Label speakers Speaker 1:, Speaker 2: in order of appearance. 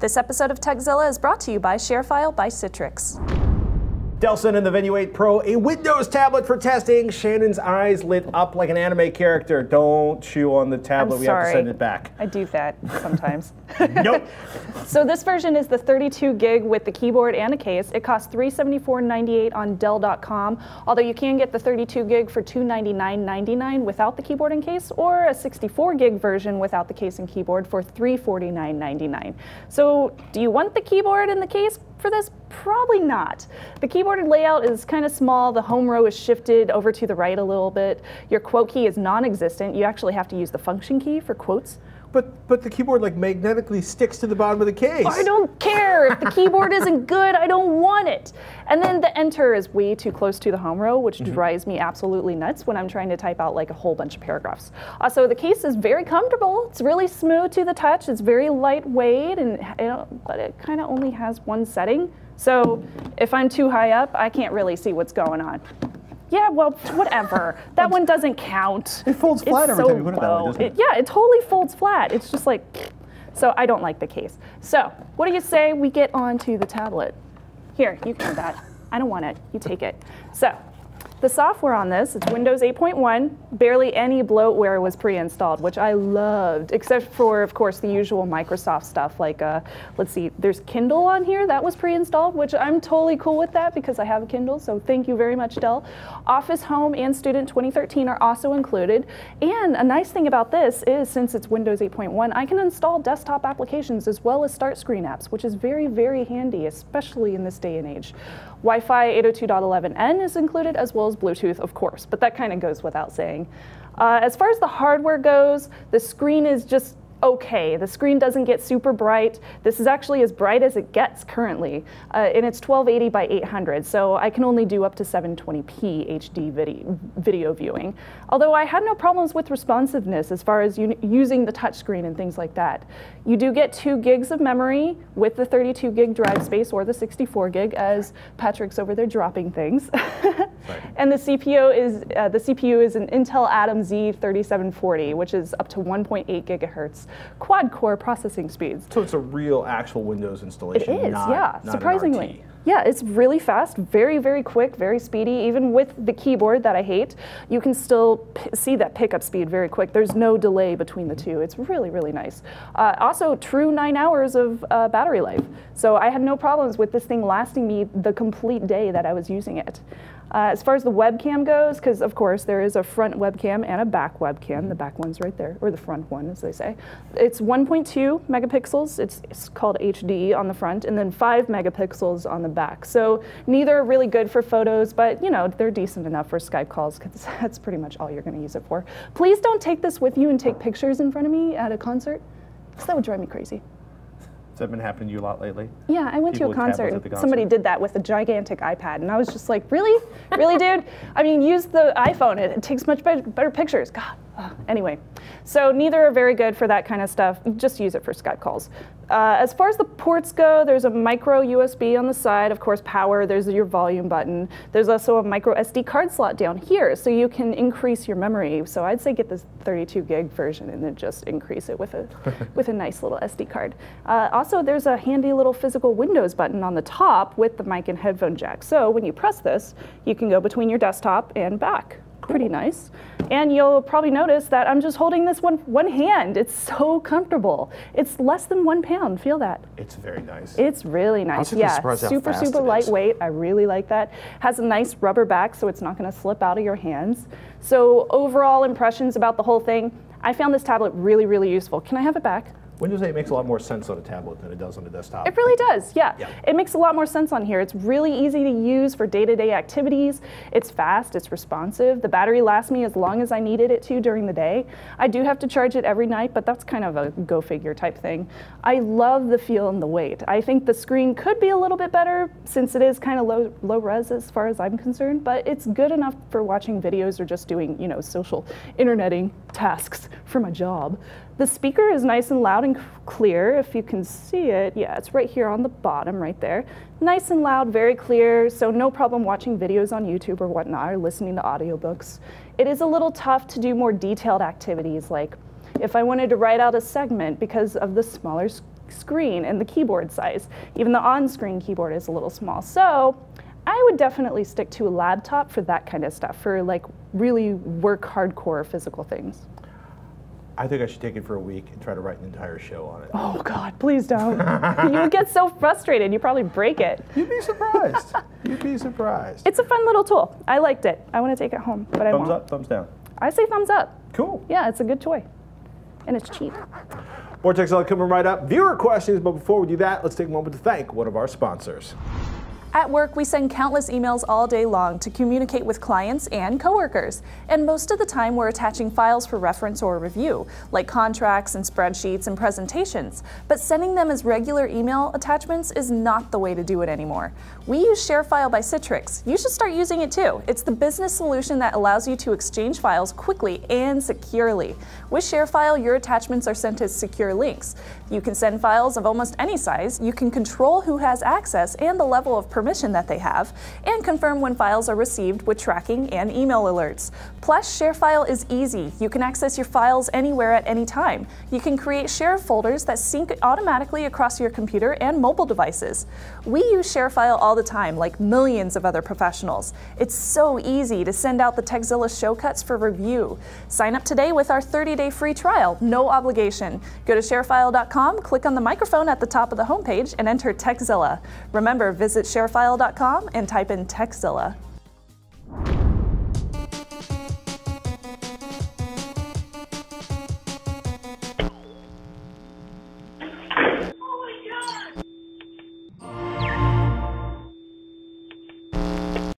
Speaker 1: This episode of Techzilla is brought to you by ShareFile by Citrix.
Speaker 2: Dell sent in the Venue 8 Pro, a Windows tablet for testing. Shannon's eyes lit up like an anime character. Don't chew on the tablet. We have to send it back.
Speaker 1: I do that sometimes.
Speaker 2: Nope.
Speaker 1: So this version is the 32 gig with the keyboard and a case. It costs $374.98 on Dell.com, although you can get the 32 gig for $299.99 without the keyboard and case, or a 64 gig version without the case and keyboard for $349.99. So do you want the keyboard and the case for this? Probably not. The keyboard layout is kind of small. The home row is shifted over to the right a little bit. Your quote key is non-existent. You actually have to use the function key for quotes.
Speaker 2: But the keyboard like magnetically sticks to the bottom of the case.
Speaker 1: I don't care. If the keyboard isn't good, I don't want it. And then the enter is way too close to the home row, which drives me absolutely nuts when I'm trying to type out like a whole bunch of paragraphs. Also, the case is very comfortable. It's really smooth to the touch. It's very lightweight, but it kind of only has one setting. So if I'm too high up, I can't really see what's going on. Yeah, well, whatever. That one doesn't count.
Speaker 2: It folds flat every time you put it that way, doesn't it?
Speaker 1: Yeah, it totally folds flat. It's just like, so I don't like the case. So what do you say we get onto the tablet? Here, you can have that. I don't want it. You take it. So the software on this, it's Windows 8.1. Barely any bloatware was pre-installed, which I loved, except for, of course, the usual Microsoft stuff. Like, let's see, there's Kindle on here. That was pre-installed, which I'm totally cool with that because I have a Kindle, so thank you very much, Dell. Office, Home, and Student 2013 are also included. And a nice thing about this is, since it's Windows 8.1, I can install desktop applications as well as start screen apps, which is very, very handy, especially in this day and age. Wi-Fi 802.11n is included, as well as Bluetooth, of course, but that kind of goes without saying. As far as the hardware goes, the screen is just okay. The screen doesn't get super bright. This is actually as bright as it gets currently, and it's 1280 by 800, so I can only do up to 720p HD video viewing. Although I had no problems with responsiveness as far as using the touchscreen and things like that. You do get 2 gigs of memory with the 32 gig drive space or the 64 gig, as Patrick's over there dropping things. And the CPU is an Intel Atom Z3740, which is up to 1.8 gigahertz. Quad-core processing speeds.
Speaker 2: So it's a real actual Windows installation.
Speaker 1: It is,
Speaker 2: not,
Speaker 1: yeah,
Speaker 2: not
Speaker 1: surprisingly. Yeah, it's really fast, very, very quick, very speedy. Even with the keyboard that I hate, you can still see that pickup speed very quick. There's no delay between the two. It's really, really nice. Also, true 9 hours of battery life. So I had no problems with this thing lasting me the complete day that I was using it. As far as the webcam goes, because of course there is a front webcam and a back webcam. The back one's right there, or the front one, as they say. It's 1.2 megapixels. It's called HD on the front, and then 5 megapixels on the back. So neither are really good for photos, but you know, they're decent enough for Skype calls, because that's pretty much all you're going to use it for. Please don't take this with you and take pictures in front of me at a concert, because that would drive me crazy.
Speaker 2: Has that been happening to you a lot lately?
Speaker 1: Yeah, I went to a concert and somebody did that with a gigantic iPad, and I was just like, really? Really, dude? I mean, use the iPhone. It takes much better pictures. God. Anyway, so neither are very good for that kind of stuff. Just use it for Skype calls. As far as the ports go, there's a micro USB on the side. Of course, power, there's your volume button. There's also a micro SD card slot down here, so you can increase your memory. So I'd say get this 32 gig version and then just increase it with a nice little SD card. Also, there's a handy little physical Windows button on the top with the mic and headphone jack. So when you press this, you can go between your desktop and back. Pretty nice. And you'll probably notice that I'm just holding this one hand. It's so comfortable. It's less than 1 pound. Feel that?
Speaker 2: It's very nice.
Speaker 1: It's really nice. Yeah, super lightweight. I really like that. Has a nice rubber back, so it's not going to slip out of your hands. So overall impressions about the whole thing, I found this tablet really, really useful. Can I have it back?
Speaker 2: Windows 8 makes a lot more sense on a tablet than it does on a desktop.
Speaker 1: It really does, yeah. It makes a lot more sense on here. It's really easy to use for day-to-day activities. It's fast, it's responsive. The battery lasts me as long as I needed it to during the day. I do have to charge it every night, but that's kind of a go-figure type thing. I love the feel and the weight. I think the screen could be a little bit better since it is kind of low res as far as I'm concerned, but it's good enough for watching videos or just doing, you know, social interneting tasks for my job. The speaker is nice and loud and clear, if you can see it. Yeah, it's right here on the bottom, right there. Nice and loud, very clear, so no problem watching videos on YouTube or whatnot, or listening to audiobooks. It is a little tough to do more detailed activities, like if I wanted to write out a segment because of the smaller screen and the keyboard size. Even the on-screen keyboard is a little small. So I would definitely stick to a laptop for that kind of stuff, for like really work hardcore physical things.
Speaker 2: I think I should take it for a week and try to write an entire show on it.
Speaker 1: Oh God, please don't. You would get so frustrated, you'd probably break it.
Speaker 2: You'd be surprised. You'd be surprised.
Speaker 1: It's a fun little tool. I liked it. I want to take it home, but I won't.
Speaker 2: Thumbs up, thumbs down.
Speaker 1: I say thumbs up.
Speaker 2: Cool.
Speaker 1: Yeah, it's a good toy. And it's cheap.
Speaker 2: More Techzilla coming right up. Viewer questions, but before we do that, let's take a moment to thank one of our sponsors.
Speaker 3: At work, we send countless emails all day long to communicate with clients and coworkers. And most of the time, we're attaching files for reference or review, like contracts and spreadsheets and presentations. But sending them as regular email attachments is not the way to do it anymore. We use ShareFile by Citrix. You should start using it too. It's the business solution that allows you to exchange files quickly and securely. With ShareFile, your attachments are sent as secure links. You can send files of almost any size. You can control who has access and the level of permission that they have, and confirm when files are received with tracking and email alerts. Plus, ShareFile is easy. You can access your files anywhere at any time. You can create shared folders that sync automatically across your computer and mobile devices. We use ShareFile all the time, like millions of other professionals. It's so easy to send out the Techzilla showcuts for review. Sign up today with our 30-day free trial, no obligation. Go to sharefile.com, click on the microphone at the top of the homepage, and enter Techzilla. Remember, visit sharefile.com and type in Techzilla.